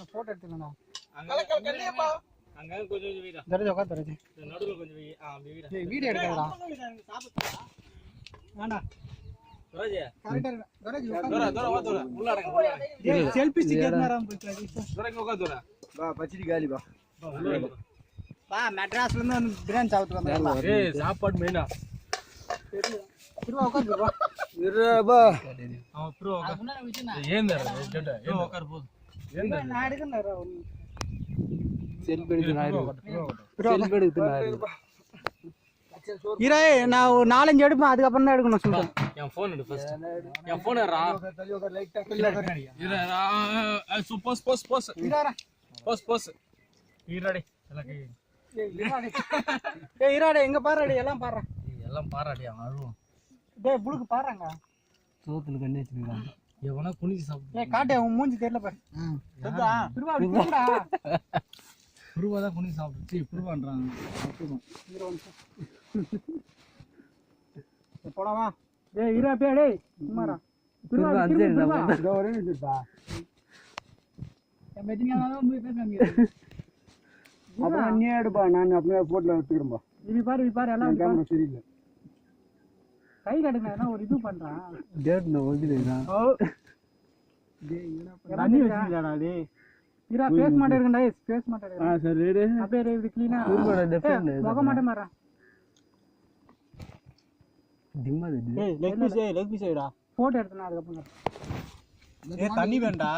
நான் போட்டோ எடுத்துக்கணும்டா. அங்க கொஞ்சம் வீடா. தரஜ உட்கார் தரஜ. நடுவுல கொஞ்சம் வீடா. ஏய் வீடியோ எடுக்கறடா. வேண்டா. தரஜ. கரெக்ட்டா இருக்கு. தரஜ உட்கார். தோர உள்ள அடங்க. ஏய் செல்ஃபி ஸ்டிக் ஏத்துறாம போயிட்டாடி. தோரங்க உட்கார் தோர. பா பச்சடி காலி பா. பா மெட்ராஸ்ல இருந்து வந்து பிரியாணி சாப்பிட்டு வந்தாங்க. ஏய் சாப்பாடு மெயினா. திருவா உட்கார் திருவா. இருபா. அவன் ப்ரோ ஏந்தற கேட்ட. ஏன் உட்கார் போடு. ஏந்தற நான் எடுக்கறேன்டா. செல்ஃபி எடுத்து நான் செல்ஃபி எடுத்து நான் இரே நான் ஒரு 4-5 எடுப்பேன் அதுக்கப்புறம் தான் எடுக்கணும் சொல்றேன். என் ஃபோன் எடு ஃபர்ஸ்ட். என் ஃபோன் ஏறா. இரா போஸ். போஸ். ஈராடே எல்லாம் கை. ஏய் ஈராடே எங்க பாறடே எல்லாம் பாறா. எல்லாம் பாறாடி அவன் அழுவான். டேய் புளுக்கு பாறாங்க. சோத்துல கண்ணே வச்சிருக்காங்க. எவனா குனிஞ்சு சாப்பிடு. ஏய் காட்டே உன் மூஞ்சி தெரியல பாரு. சுத்தா. திருவா அப்படி போடா. புருவா தான் குனிஞ்சு சாப்பிடு. சீ புருவான்றாங்க. அப்புறம் போடாமா. டேய் இரா பே டேய் சும்மாடா. திருவா அந்த ஒரே நிமிஷம்டா. என் மெதினியால தான் போய் பேசாமீங்க. அப்புறம் நீ எடுப்பா நான் அப்படியே போட்ல எடுத்துக்கிறேன்பா. இது பாரு எல்லாம் கேமரா சரியில்லை. கை கட்டுங்க நான் ஒரு இது பண்றேன். டேட் நான் ஓடிடுறேன். ஓ டேய் என்ன தண்ணி வெச்சிடா டேய். இரா ஃபேஸ் மாட்ட இருக்கடா ஃபேஸ் மாட்ட இருக்கு. சரி ரெடி. அப்படியே இது க்ளீனா. ஊர்ல டிஃபரண்ட் முக மாட்ட மாறா. டிம்மா டேய் லெக் பீஸ் டா. போட்டோ எடுத்தனா அதுக்கு அப்புறம். ஏய் தண்ணி வேண்டா.